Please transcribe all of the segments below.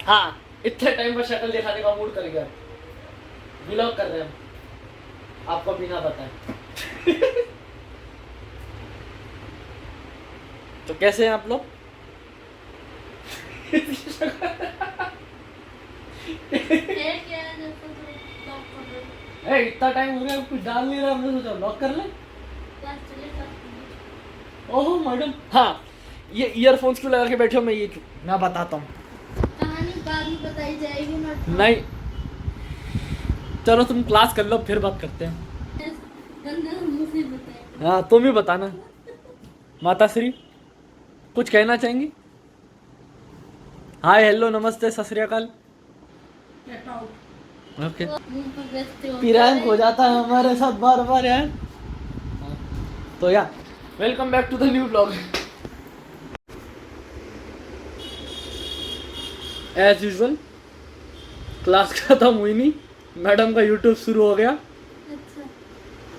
हाँ, इतने टाइम पर शक्ल दिखाने का मूड कर गया। व्लॉग कर रहे हैं हम, आपको बिना बताए। तो कैसे हैं आप लोग? इतना टाइम हो गया कुछ डाल नहीं रहा, हमने सोचा लॉक कर ले। ओहो मैडम, हाँ ये ईयरफोन्स क्यों लगा के बैठे हो? मैं बताता हूँ। कहानी बाद में बताई जाएगी ना। नहीं, चलो तुम क्लास कर लो फिर बात करते हैं। हाँ तुम ही बताना। माता श्री कुछ कहना चाहेंगी? हाय हेलो नमस्ते सत श्री अकाल। ओके, पिरांक हो जाता है हमारे साथ बार बार यार। तो या welcome back to the new blog. As usual class खत्म हुई नहीं, मैडम का यूट्यूब शुरू हो गया।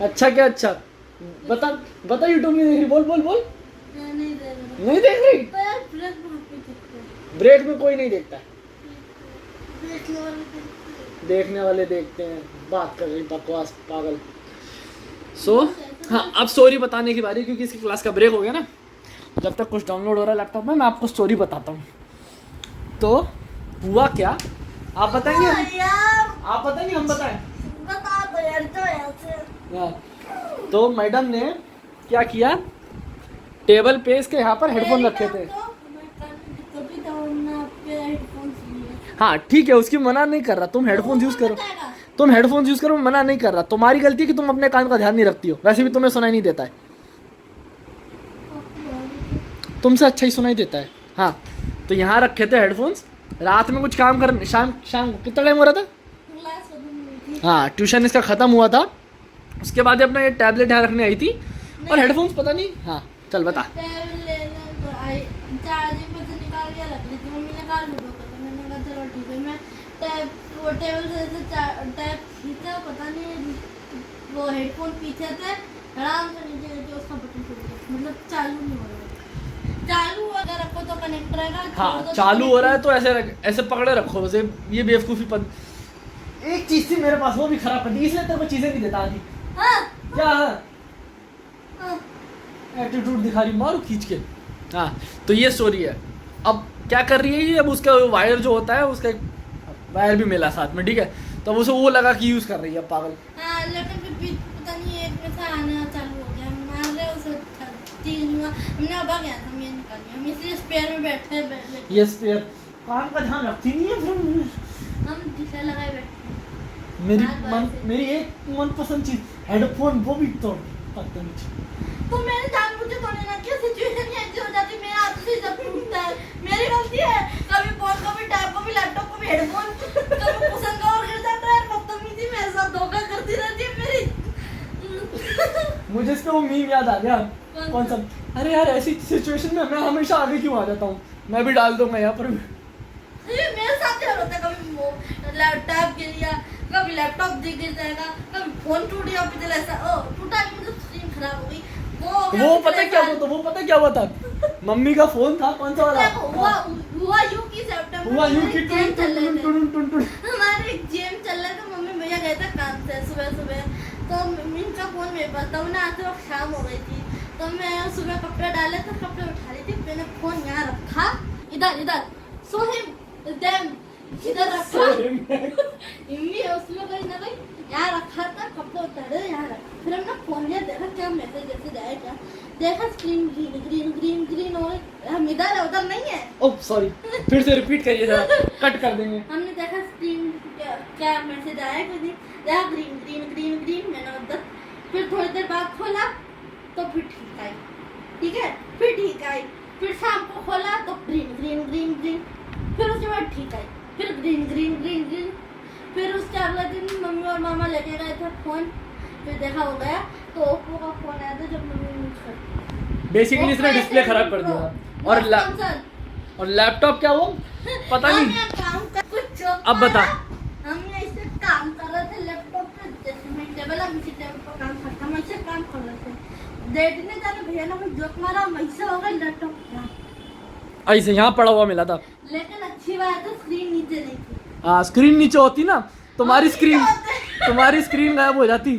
अच्छा क्या अच्छा? बता बता, यूट्यूब नहीं देख रही? बोल बोल बोल। नहीं देख रही? ब्रेक में कोई नहीं देखता है, देखने वाले देखते हैं। बात कर रही बकवास पागल। हाँ अब स्टोरी बताने की बारी, क्योंकि इसकी क्लास का ब्रेक हो गया ना। जब तक कुछ डाउनलोड हो रहा है लैपटॉप में, मैं आपको स्टोरी बताता हूँ। तो हुआ क्या आप बताएंगे? आप बताएंगे हम बताएं? बता दो यार, तो ऐसे। तो मैडम ने क्या किया, टेबल पे इसके यहाँ पर हेडफोन रखे थे। हाँ ठीक है, उसकी मना नहीं कर रहा, तुम हेडफोन यूज करो, तुम हेडफोन यूज करो, मना नहीं कर रहा। तुम्हारी गलती है कि तुम अपने कान का ध्यान नहीं रखती हो, वैसे भी तुम्हें सुनाई नहीं देता है, तुमसे अच्छा ही सुनाई देता है। हाँ तो यहाँ रखे थे हेडफोन्स, रात में कुछ काम कर, शाम शाम कितना टाइम हो रहा था? हाँ ट्यूशन इसका ख़त्म हुआ था, उसके बाद अपना ये टैबलेट यहाँ रखने आई थी और हेडफोन्स पता नहीं। हाँ चल बता। वो टेबल से टैब खींचा, पता नहीं वो हेडफोन पीछे थे, आराम से नीचे लेके उसका बटन टूट गया, मतलब चालू नहीं हो रहा। चालू अगर रखो तो कनेक्ट रहेगा। हाँ चालू हो रहा है तो ऐसे पकड़े रखो वैसे। ये बेवकूफ़ी पन एक चीज थी मेरे पास, वो भी खराब कर दी, इसलिए तेरे को चीजें नहीं देता आदि। हाँ क्या एटीट्यूड दिखा रही, मारो खींच के। हाँ तो ये स्टोरी है। अब क्या कर रही है ये, अब उसका वायर जो होता है, उसका वायर भी मिला साथ में, ठीक है, तो उसे वो लगा कि यूज कर रही है पागल। हाँ लेकिन फिर पता नहीं एक में से आना चालू हो गया, हमारे उसे चीज हुआ, हमने अब आ गया था, मैं निकाल लिया, हम इसलिए स्पेयर में बैठे बैठे। ये स्पेयर काम का ध्यान रखती नहीं है फिर। हम जिसे लगाए बैठे मेरी एक मनपसंद चीज हेडफोन, वो भी तोड़ बदतमीज। तो मैंने जानबूझ के तोड़े ना, क्या सिचुएशन ऐसी हो जाती है, मेरा हाथ से जब टूटता है, मेरी गलती है। कभी फोन, कभी टैब, कभी लैपटॉप, कभी हेडफोन, कभी कुशन का और गिर जाता है। बदतमीजी मेरे साथ धोखा करती रहती है मेरी। मुझे इसका वो मीम याद आ गया। कौन सा? अरे यार ऐसी सिचुएशन में मैं हमेशा आगे क्यों आ जाता हूँ, मैं भी डाल दूंगा यहाँ पर। मेरे साथ क्या होता है, कभी लैपटॉप गिर गया, कभी लैपटॉप गिर जाएगा, कभी फोन टूट गया, फिर ऐसा ओ टूटा नहीं, मतलब स्क्रीन खराब हो गई। वो पता क्या हुआ था, वो पता क्या हुआ था? मम्मी का फोन था, कौन सा वाला? हुआ यूं कि सितंबर हुआ यूं कि गेम चल रहे थे, टुन। हमारे गेम चल रहा था, मम्मी भैया गए थे काम से सुबह सुबह, तो मम्मी का फोन मेरे पास था, उन्हें आते वक्त शाम हो गई थी, तो मैं सुबह कपड़े डाले तो कपड़े उठा रही थी, मैंने फोन यहाँ रखा, इधर सो हिम देम इधर रखा, इम्मी उसमें गई ना गई, यहाँ रखा था, कपड़े उतारे यहाँ रखा, फिर हमने फोन लिया, देखा क्या मैसेज आया, क्या देखा, स्क्रीन ग्रीन हो गई, हम इधर है उधर नहीं है। ओह सॉरी, फिर से रिपीट करिए जरा, कट कर देंगे। हमने देखा स्क्रीन क्या मैसेज आया, कुछ नहीं देखा, ग्रीन, मैंने उधर, फिर थोड़ी देर बाद खोला तो फिर ठीक आई, ठीक है, फिर ठीक आई, फिर शाम को खोला तो ग्रीन, फिर उसके बाद ठीक आई, फिर ग्रीन, फिर उसके अगले दिन मम्मी और मामा लेके गए थे फोन, फिर देखा हो गया, तो ओप्पो का फोन आया था जब मम्मी यूज करती, बेसिकली इसने डिस्प्ले खराब कर दिया। और लैपटॉप क्या वो पता नहीं। अब बता। हम ऐसे काम कर रहे थे लैपटॉप पे, जैसे मैं टेबल, हम इसी टेबल पर काम करता, हम ऐसे काम कर रहे थे, देखने जाने भैया ने जोक मारा, वैसे हो गया लैपटॉप ऐसे यहाँ पड़ा हुआ मिला था, लेकिन अच्छी अच्छी बात है स्क्रीन नीचे नहीं थी। हाँ स्क्रीन नीचे होती ना, तुम्हारी और स्क्रीन नीचे होते। तुम्हारी स्क्रीन गायब हो जाती।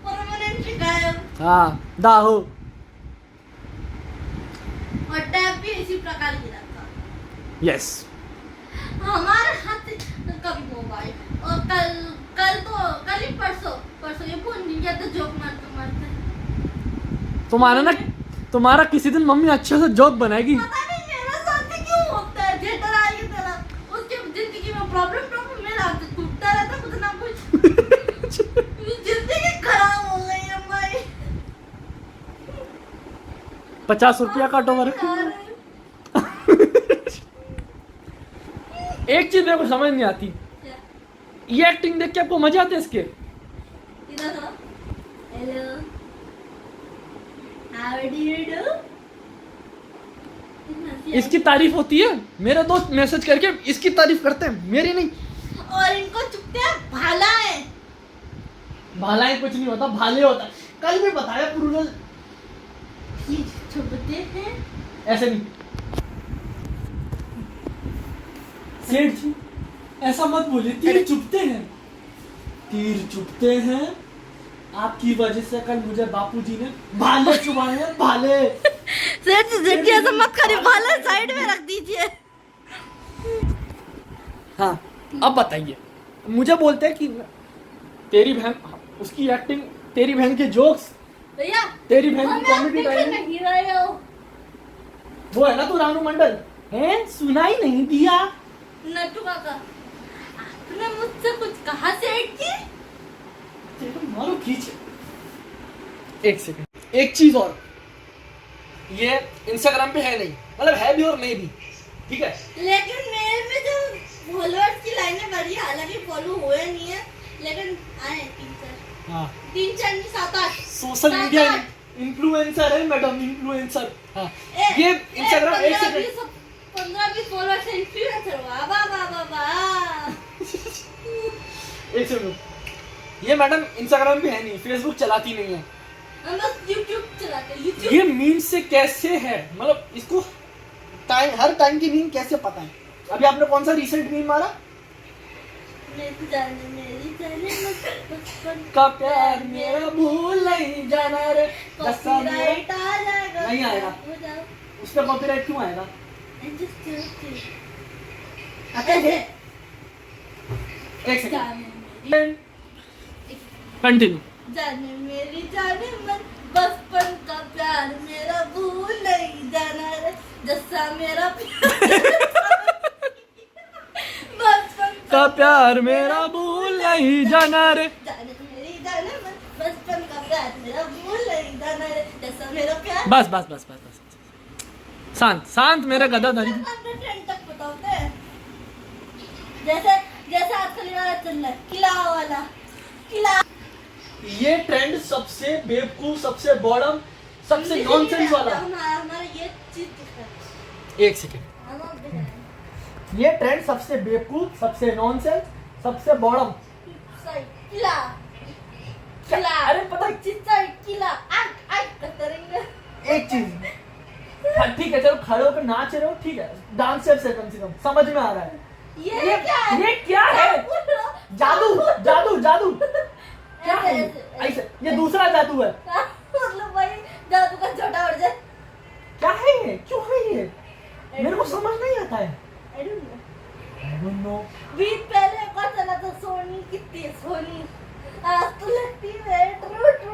परमानेंटली गायब। हाँ दाहो। और टैब भी इसी प्रकार गिरा था। यस हमारे हाथ कभी मोबाइल और कल ही परसों ये फोन गिर गया था जोक मारते मारते। तुम्हारा किसी दिन मम्मी अच्छे से जोक बनाएगी। पता नहीं मेरा साथ ही क्यों होता है, जेटर आ गया तेरा उसके जिंदगी में प्रॉब्लम मेरा हाथ टूटता रहता कुछ ना कुछ। जिंदगी खराब हो गई है भाई। 50 रुपया काटो मेरे। एक चीज मेरे को समझ नहीं आती, ये एक्टिंग देख के आपको मजा आता है इसके? Hello how do you do. इसकी तारीफ होती है, मेरे दोस्त मैसेज करके इसकी तारीफ करते हैं, मेरी नहीं। और इनको चुपते हैं भालाएं। भालाएं कुछ नहीं होता, भाले होता है। कल भी बताया प्लूरल। ये चुपते हैं ऐसे नहीं। सेठ जी ऐसा मत बोलिए, तीर चुपते हैं, तीर चुपते हैं। आपकी वजह से कल मुझे बापूजी ने भाले चुभाए हैं, भाले। सेठ जी ऐसा मत करिए, भाला साइड में रख दीजिए। हाँ अब बताइए, मुझे बोलते हैं कि तेरी बहन, उसकी एक्टिंग, तेरी बहन के जोक्स, भैया तेरी बहन की कॉमेडी टाइम, नहीं रहे हो। वो है ना तू रानू मंडल है, सुनाई नहीं दिया। नट्टू काका आपने मुझसे कुछ कहा सेठ जी? मारो खींच। एक सेकंड, एक चीज और, ये इंस्टाग्राम पे है नहीं, मतलब है भी और नहीं भी, ठीक है। लेकिन मेरे में जो फॉलोअर्स की लाइनें बढ़ी, हालांकि फॉलो हुए नहीं है लेकिन आए 3-4। हाँ 3-4 नहीं 7-8 सोशल मीडिया इन्फ्लुएंसर है मैडम, इन्फ्लुएंसर। हाँ ये इंस्टाग्राम, एक सेकंड, 15-20 फॉलोअर्स इन्फ्लुएंसर। वाह वाह वाह वाह। एक सेकंड, ये मैडम इंस्टाग्राम पे है नहीं, फेसबुक चलाती नहीं है, हम बस यूट्यूब चलाते हैं। यूट्यूब ये मीम से कैसे है, मतलब इसको टाइम, हर टाइम की मीम कैसे पता है? अभी आपने कौन सा रिसेंट मीम मारा? मेरी जाने बचपन का प्यार मेरा भूल नहीं जाना रे, दस्ता मेरा। कॉपीराइट आ जाएगा। नहीं आएगा। हो जाओ। उस पर कॉपीराइट क्यों आएगा? ऐसे एक सेकंड, जाने कंटिन्यू। जाने मेरी जाने मन बचपन का प्यार मेरा भूल नहीं जाना रे, जैसा मेरा बचपन का प्यार मेरा भूल नहीं जाना रे। जाने मेरी जाने मन बचपन का प्यार मेरा भूल नहीं जाना रे, जैसा मेरा प्यार। बस बस बस बस बस, शांत शांत मेरा गधाधारी। ट्रेंड तक बताते हैं, जैसे जैसे आजकल ये वाला चल रहा है किला वाला, किला। ये ट्रेंड सबसे बेवकूफ, सबसे बॉडम, सबसे नॉनसेंस वाला। हमारा ये चीज दिख रहा है। एक सेकंड, ये ट्रेंड सबसे बेवकूफ, सबसे नॉनसेंस, सबसे बॉडम। किला किला, अरे पता है, चित्ता किला आक आक करते रहेंगे। एक चीज, हाँ ठीक है चलो खड़े होकर नाच रहे हो, ठीक है, डांसर से कम समझ में आ रहा है। ये क्या है? ये क्या है? जादू जादू जादू क्या है? ऐसे ये दूसरा जादू है। मतलब भाई जादू का छोटा उड़ जाए। क्या है ये, क्यों है ये, मेरे को समझ नहीं आता है। I don't I don't know। बीच पहले पता चला था सोनी कितनी है, सोनी आज तो लगती है ट्रू ट्रू।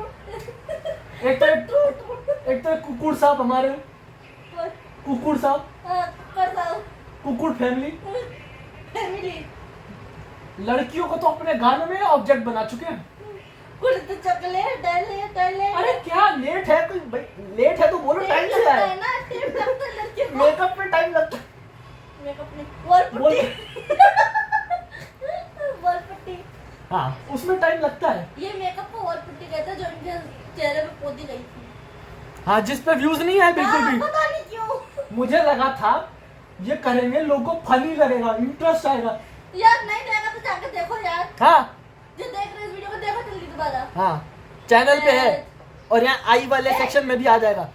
एक तो कुकुड़ साहब हमारे, कुकुड़ साहब, कुकुड़ फैमिली, लड़कियों को तो अपने गाने में ऑब्जेक्ट बना चुके हैं। कुछ तो चॉकलेट डाले डाले। अरे क्या लेट है, कोई लेट है तो बोलो टाइम से आए। मेकअप में टाइम लगता है। मेकअप में वॉल पट्टी। हाँ उसमें टाइम लगता है। ये मेकअप को वॉल पट्टी कहते हैं जो इनके चेहरे पे पोती गई थी। हाँ जिस पे व्यूज नहीं आए बिल्कुल भी। पता नहीं क्यों। मुझे लगा था ये करेंगे लोगों को फनी लगेगा, इंटरेस्ट आएगा। यार नहीं देगा तो जाके देखो यार। हाँ जो देख रहे इस वीडियो को देखो जल्दी दोबारा। हाँ चैनल पे है और यहाँ आई वाले सेक्शन में भी आ जाएगा।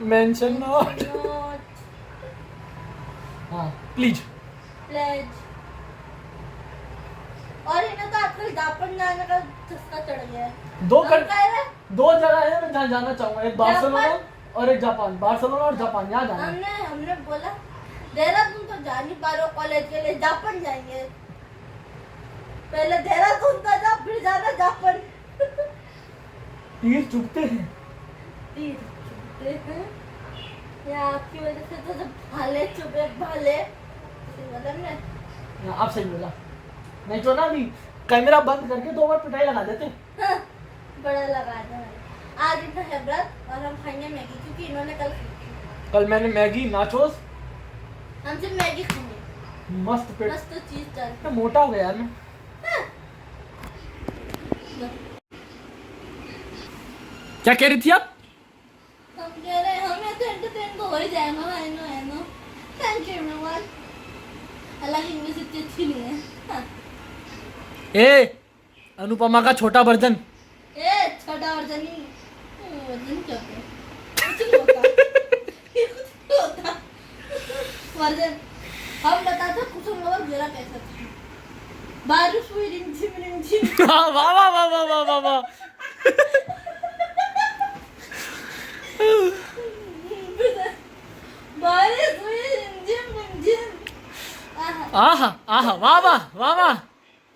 Mention not. नॉट हाँ प्लीज। प्लेज। और इन्हें तो आजकल जापान जाने का चस्का चढ़ गया है। दो हम कह रहे दो जगह है मैं जहाँ जाना चाहूंगा, एक बार्सिलोना और एक जापान। बार्सिलोना और जापान, यहाँ जाना है। हमने बोला देहरादून तो जा नहीं पा रहे हो कॉलेज के लिए, जापान जाएंगे। पहले देहरादून का जा, फिर जाना जापान। तीर चुभते हैं। तीर चुभते हैं या आपकी वजह से तो जब भाले चुभे भाले, मतलब ने हाँ, आप सही बोला। नहीं तो ना अभी कैमरा बंद करके 2 बार पिटाई लगा देते। हाँ, बड़ा लगा था। आज इनका है व्रत और हम खाएंगे मैगी, क्योंकि इन्होंने कल खाई थी। कल मैंने मैगी नाचोस, हम सिर्फ मैगी खाएंगे। मस्त पेट। मस्त चीज डाल। मैं मोटा हो गया यार मैं। हाँ। क्या कह रही थी आप? हम कह रहे हैं हमें तो एंटरटेन तो हो ही जाएगा। I know thank you everyone. हालांकि इंग्लिश इतनी अच्छी नहीं है। हाँ। ए अनुपमा का छोटा वर्जन। ए छोटा वर्जन ही वर्जन क्या होता है? कुछ नहीं होता। ये कुछ नहीं होता वर्जन। हम बताते कुछ लोग जरा कैसा था। बारिश हुई रिमझिम। वाह वाह वाह वाह वाह वाह वाह वाह। बारिश हुई रिमझिम। आहा आहा वाह वाह वाह वाह।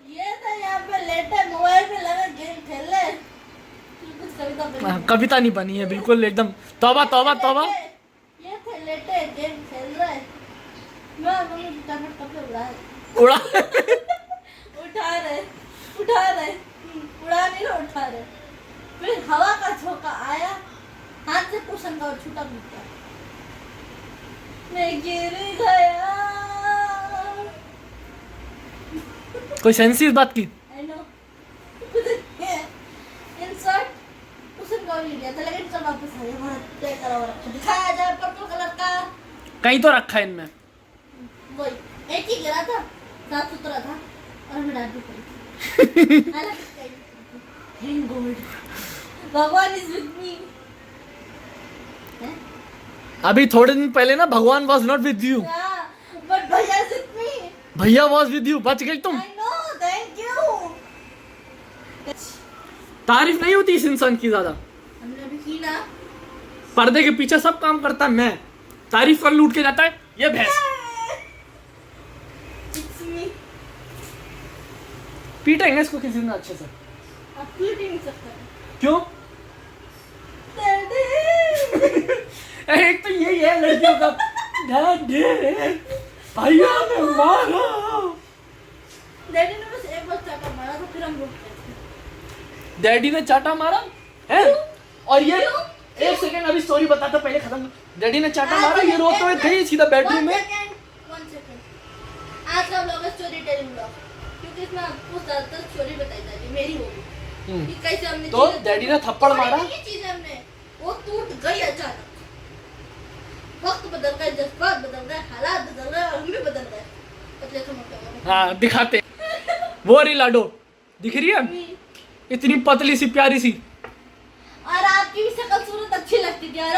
ये तो यहाँ पे लेटे मोबाइल में लगा गेम खेल रहे। कुछ कविता बनी। कविता नहीं बनी है बिल्कुल एकदम। तौबा तौबा तौबा। ये थे लेटे गेम खेल रहे। मैं मम्मी फटाफट कपड़े उड़ा उड़ा। उठा रहे उड़ा नहीं रहे, उठा रहे। फिर हवा का झोंका आया, हाथ से कुशन का और छूटा मिटा। मैं गिर गया। कोई सेंस इस बात की? I know. In short, cushion का भी गया था, लेकिन सब वापस आ गया। वहाँ तय करा हुआ रखा दिखाया जाए पर्पल कलर का। कहीं तो रखा है इनमें। वही एक ही गिरा था, साफ सुथरा था और मैं डांट भी पड़ी थी। हालांकि Thank God. भगवान इज विद मी। अभी थोड़े दिन पहले ना भगवान was not with you, but भैया इज विद मी। भैया वॉज विद यू। बच गई तुम। I know thank you. तारीफ नहीं होती इस इंसान की ज्यादा। हमने भी की ना। पर्दे के पीछे सब काम करता है, मैं तारीफ कर लूट के जाता है ये भैंस। It's me. पीटेंगे इसको किसी दिन अच्छे से। आप पीट ही नहीं सकते। क्यों? डैडी। एक तो यही है लड़कियों का। डैडी भैया ने मारा। डैडी ने बस एक बार चाटा मारा तो फिर हम रुक गए। डैडी ने चाटा मारा है। और ये एक सेकंड अभी स्टोरी बताता पहले खत्म। डैडी ने चाटा मारा, ये रोते हुए गई सीधा बेडरूम में। 1 सेकंड। आज का ब्लॉग है स्टोरी टेलिंग ब्लॉग, क्योंकि इसमें आपको ज्यादातर स्टोरी बताई जाएगी मेरी होगी कि कैसे हमने तो डैडी ने थप्पड़ मारा। ये चीज हमने वो टूट गई अचानक। वक्त बदल गए, जज्बात बदल गए, हालात बदल गए और हम भी बदल गए। पतले से मोटे हो गए। हाँ दिखाते। वो रही लाडो दिख रही है, इतनी पतली सी प्यारी सी। और आपकी भी शक्ल सूरत अच्छी लगती थी। और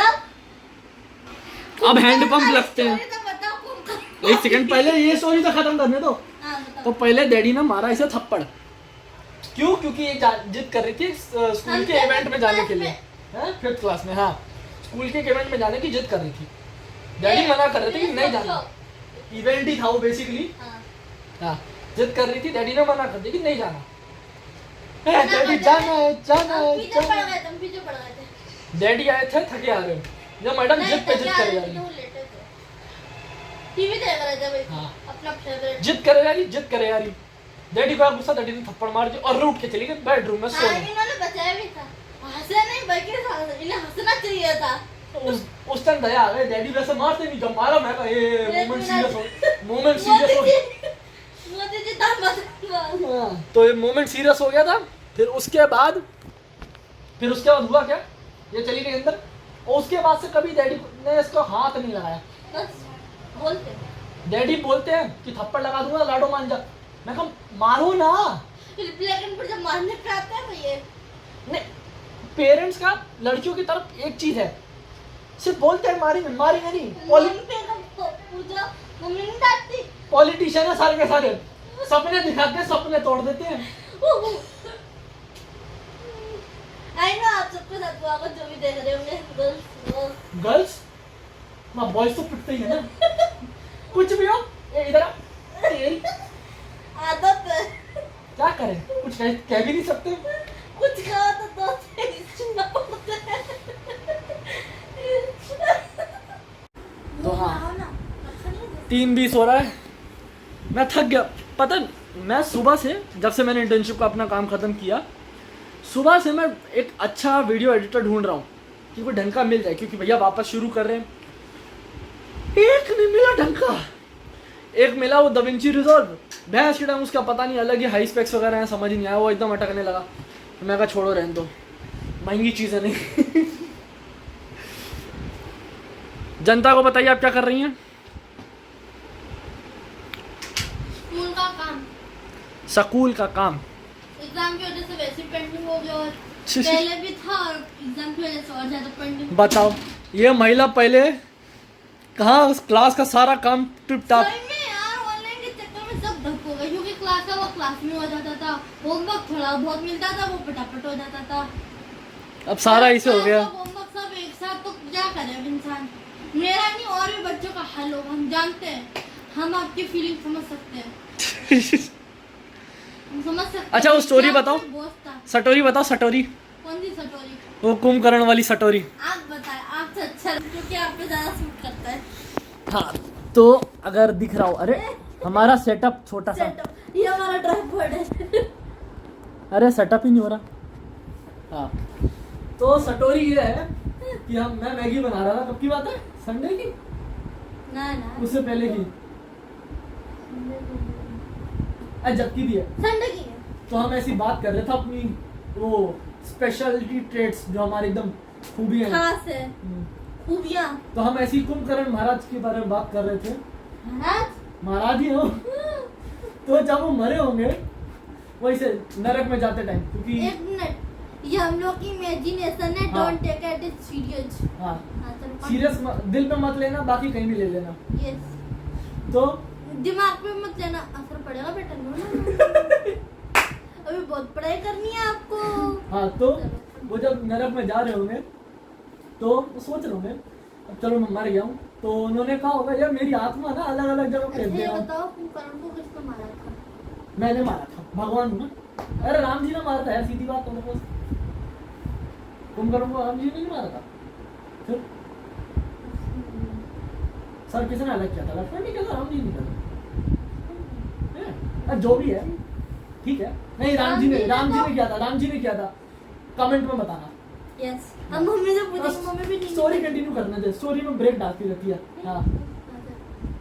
अब हैंडपंप लगते हैं। तो बताओ कौन कर। एक सेकंड पहले ये स्टोरी तो खत्म करने दो। हाँ, बताओ। तो पहले डैडी ने मारा इसे थप्पड़। क्यों? क्योंकि ये जिद कर रही थी स्कूल के इवेंट में जाने के लिए। 5th क्लास में। हाँ स्कूल के इवेंट में जाने की जिद कर रही थी। डैडी मना कर रहे थे कि नहीं जाना। इवेंट ही था वो बेसिकली। हाँ जिद कर रही थी, डैडी ने मना कर दिया कि नहीं जाना। डैडी जाना है जाना है पीछे जाना पड़ है। गए, तुम पीछे पड़ गए थे। डैडी आए थे थके आ रहे हो, जब मैडम जिद पे जिद करे जा रही। टीवी देख रहे थे भाई। हाँ। अपना फेवरेट। जिद करे जा रही, जिद करे जा रही। डैडी को गुस्सा, डैडी ने थप्पड़ मार दिया और रूठ के चली गई बेडरूम में हाँ, सोने। इन्होंने बचाया भी था। हंसे नहीं बल्कि इन्हें हंसना चाहिए था। उस टाइम दया आ गई। डैडी वैसे मारते नहीं, जब मारा मैं कहा ये मोमेंट सीरियस हो मोदी जी दाम बता। तो ये मोमेंट सीरियस हो गया था। फिर उसके बाद हुआ क्या, ये चली गई अंदर और उसके बाद से कभी डैडी ने इसको हाथ नहीं लगाया। बस बोलते डैडी बोलते हैं कि थप्पड़ लगा दूंगा लाडो मान जा। मैं कहा मारो ना। लेकिन पर जब मारने पे आता है भैया नहीं पेरेंट्स का लड़कियों की तरफ एक चीज है, सिर्फ बोलते हैं मारेंगे नहीं। मम्मी पे पूछो, मम्मी नहीं डांटती। पॉलिटिशियन है सारे के सारे, सपने दिखाते हैं, सपने तोड़ देते हैं। आई नो आप सबके साथ हुआ होगा, जो भी देख रहे होंगे गर्ल्स मां बॉयज तो पिटते ही है ना। कुछ भी हो ये इधर आ, तेरी आदत है। क्या करें, कुछ कह भी नहीं सकते। कुछ कहा तो दो से सुनना पड़ता है। तो हाँ 3:20 हो रहा है, मैं थक गया। पता है, मैं सुबह से जब से मैंने इंटर्नशिप का अपना काम खत्म किया, सुबह से मैं एक अच्छा वीडियो एडिटर ढूंढ रहा हूँ कि कोई ढंग का मिल जाए, क्योंकि भैया वापस शुरू कर रहे हैं। एक नहीं मिला ढंग का, एक मिला वो दाविंची रिजॉल्व, भैंस के टाइम उसका पता नहीं, अलग ही हाई स्पेक्स वगैरह हैं, समझ ही नहीं आया, वो एकदम अटकने लगा। मैं कहा छोड़ो रहने दो, महंगी चीज़ें नहीं। जनता को बताइए आप क्या कर रही हैं? स्कूल का काम, स्कूल का काम। एग्जाम की वजह से वैसे पेंडिंग हो गया, और पहले भी था और एग्जाम की वजह से और ज्यादा पेंडिंग। बताओ, ये महिला पहले कहाँ उस क्लास का सारा काम टिप टाप। सही में यार, ऑनलाइन के चक्कर में सब धक्को गए, क्योंकि क्लास का वो क्लास में हो जाता था, होमवर्क थोड़ा बहुत मिलता था, वो फटाफट हो जाता था। अब सारा इसे हो गया। होमवर्क सब एक साथ, तो क्या करे अब इंसान। मेरा नहीं और भी बच्चों का हाल होगा, हम जानते हैं, हम आपकी फीलिंग समझ सकते हैं। हम समझ सकते हैं। अच्छा वो स्टोरी बताओ, बोझ था। सटोरी बताओ, सटोरी। कौन सी स्टोरी? वो कुंभकर्ण वाली सटोरी। आप बताएं, आपसे अच्छा, क्योंकि आप पे ज्यादा सूट करता है। हाँ तो अगर दिख रहा हो, अरे हमारा सेटअप छोटा सा, सेटअप, ये हमारा ट्राइपॉड है। अरे सेटअप ही नहीं हो रहा। हाँ तो सटोरी ये है कि मैं मैगी बना रहा था, कब की बात है, संडे की, ना ना उससे पहले की, जब की भी है। संडे की है। तो हम ऐसी बात कर रहे थे अपनी वो स्पेशलिटी ट्रेड्स जो हमारे एकदम खूबियां हैं। खास है, खूबियां। तो हम ऐसी कुंभकर्ण महाराज के बारे में बात कर रहे थे। महाराज ही हो। तो जब वो मरे होंगे वैसे नरक में जाते टाइम, क्योंकि एक मिनट, ये हम लोग की इमेजिनेशन है, हाँ। Don't take it serious. हाँ सीरियस दिल पे मत लेना, बाकी कहीं भी ले लेना। यस, तो दिमाग पे मत लेना, असर पड़ेगा बेटा। अभी बहुत पढ़ाई करनी है आपको। हाँ तो वो जब नरक में जा रहे होंगे तो सोच रहे होंगे अब चलो मैं मर गया हूँ, तो उन्होंने कहा होगा यार मेरी आत्मा ना अलग अलग जगह भेज दे। बताओ कुंभकर्ण को किसने मारा था? मैंने मारा था, भगवान हूँ ना। अरे राम जी ने मारा था यार, सीधी बात तो बस। कुंभकर्ण को राम जी ने नहीं मारा था, फिर सर किसने अलग किया था? लक्ष्मण ने किया था, राम जी ने किया था। जो भी है ठीक है, नहीं राम जी ने किया था, राम जी ने किया था। कमेंट में बताना। यस, अब मम्मी से पूछेंगे, मम्मी भी नहीं। स्टोरी कंटिन्यू करने दे, स्टोरी में ब्रेक डालती रहती है। हाँ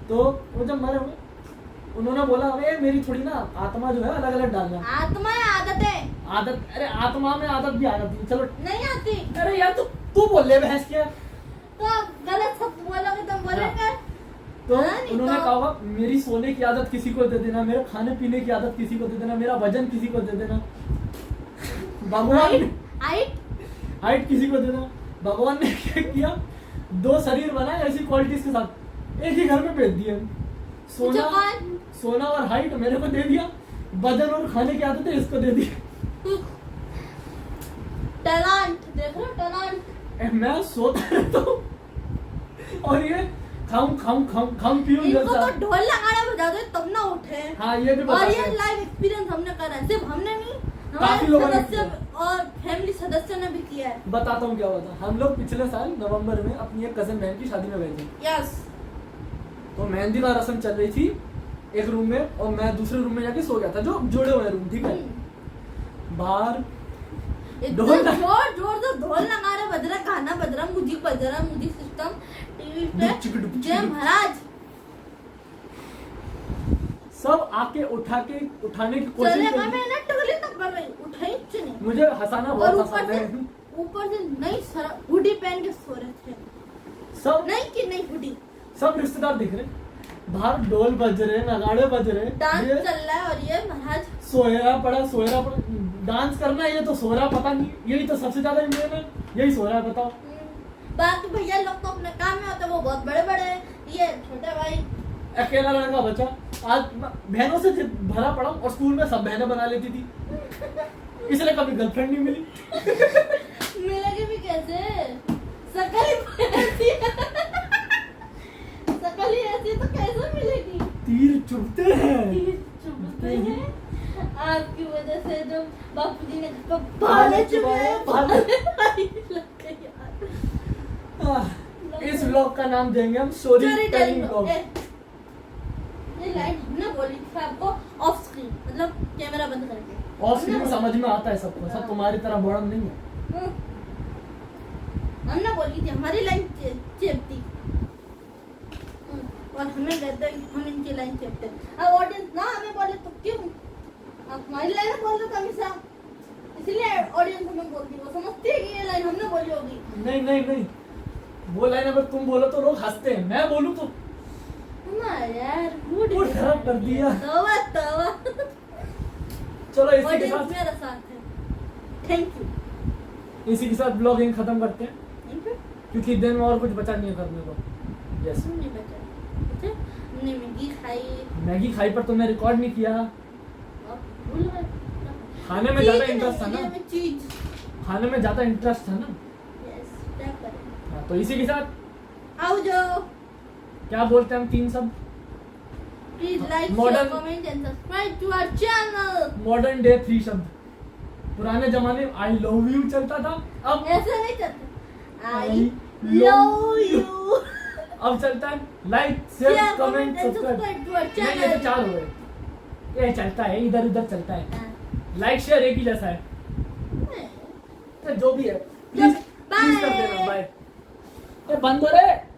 तो वो जब मरे हुए उन्होंने बोला अरे मेरी थोड़ी ना आत्मा जो है अलग अलग डालना। आत्मा है, आदत है। आदत, अरे आत्मा में आदत भी आ जाती है। चलो नहीं आती। अरे यार तू बोल ले भैंस क्या, तो आप गलत शब्द बोलोगे तो बोलेंगे। तो हाँ, नहीं उन्होंने तो- कहा होगा मेरी सोने की आदत किसी को दे देना, मेरे खाने पीने की आदत किसी को दे देना, मेरा वजन किसी को दे देना, भगवान हाइट किसी को दे देना। भगवान ने क्या किया, 2 शरीर बनाए ऐसी क्वालिटीज के साथ, एक ही घर में भेज दिए। सोना और हाइट मेरे को दे दिया, वजन और खाने की आदत है इसको दे दी। टैलेंट देख रहे हो, टैलेंट। मैं सोता रहता हूँ और ये खाऊं पीऊं इनको तो ढोल लगाना बजा दो तब ना उठे। हाँ ये भी और ये बताते हैं। लाइव एक्सपीरियंस हमने करा है, सिर्फ हमने नहीं, काफी हमारे लोगों ने सदस्य और फैमिली सदस्य ने भी किया है। बताता हूँ क्या हुआ था। हम लोग पिछले साल नवंबर में अपनी एक कजन बहन की शादी में गए थे। यस, तो मेहंदी का रस्म चल रही थी एक रूम में, और मैं दूसरे रूम में जाके सो गया था, जो जुड़े हुए रूम, ठीक है। बाहर जोर से ढोल लगा रहे, बज रहा गाना, बज रहा म्यूजिक, बज रहा म्यूजिक सिस्टम टीवी पे। जय महाराज सब आके उठाने की कोशिश चलेगा, की। मैं ना टगली तक कर रही, उठाई कुछ नहीं। मुझे हंसाना और बहुत पसंद है। ऊपर से नई हुडी पहन के सो रहे थे। सब नहीं हुडी। सब रिश्तेदार दिख रहे, बाहर ढोल बज रहे, नगाड़े बज रहे, डांस ये चल रहा है, और ये महाराज सोया पड़ा। डांस करना है, ये तो सो रहा, पता नहीं, यही तो सबसे ज्यादा इम्पोर्टेंट है, यही सो रहा है। बताओ बाकी भैया लोग तो अपने काम में होते हैं, वो बहुत बड़े बड़े हैं, ये छोटे भाई अकेला लड़का बच्चा आज बहनों से भरा पड़ा हूँ और स्कूल में सब बहनें बना लेती थी, इसलिए कभी गर्लफ्रेंड नहीं मिली। मिलेगी भी कैसे, शकल ही ऐसी है, शकल ही ऐसी है तो कैसे मिलेगी। तीर चुभते हैं। चुभते हैं आपकी वजह से, जो बापूजी ने भाले चुभाए, भाले लग गए यार। इस व्लॉग का नाम देंगे हम स्टोरी टेलिंग टेलिंग व्लॉग। ये लाइन हमने बोली थी आपको ऑफ स्क्रीन, मतलब कैमरा बंद करके। ऑफ स्क्रीन समझ में आता है सबको, सब तुम्हारी तरह बड़म नहीं है। हमने बोली थी हमारी लाइन चेपती, और हमें कहते हैं हम इनकी लाइन चेपते। अब ऑडियंस ना हमें बोले तो क्यों, आप हमारी लाइन बोल दो हमेशा, इसलिए ऑडियंस हमें बोलती है, वो समझती है कि ये लाइन हमने बोली होगी। नहीं नहीं नहीं, वो लाइन अगर तुम बोलो तो लोग हंसते हैं, मैं बोलूं तो ना यार मूड मूड खराब कर दिया। तवा तवा। चलो इसी के ऑडियंस साथ, मेरा साथ है, थैंक यू। इसी के साथ ब्लॉगिंग खत्म करते हैं, थैंक यू। क्योंकि दिन में और कुछ बचा नहीं है करने को। यस, नहीं बचा, हमने मैगी खाई, मैगी खाई पर तुमने रिकॉर्ड नहीं किया। अब भूल गए। खाने में ज्यादा इंटरेस्ट था ना, चीज। खाने में ज्यादा इंटरेस्ट था ना। यस, क्या करें। हाँ, तो इसी के साथ आओ जो, क्या बोलते हैं हम तीन सब, please like Modern- share comment and subscribe to our channel. Modern day 3 शब्द। पुराने जमाने में आई लव यू चलता था, अब ऐसे नहीं चलता, I I love love you. अब चलता है like share share comment comment and subscribe. Subscribe to our नहीं, ये तो चैनल। 4 हो गए, ये चलता है, इधर उधर चलता है। लाइक शेयर एक ही जैसा है, तो जो भी है प्लीज कर देना। बाय। बंद हो रहे।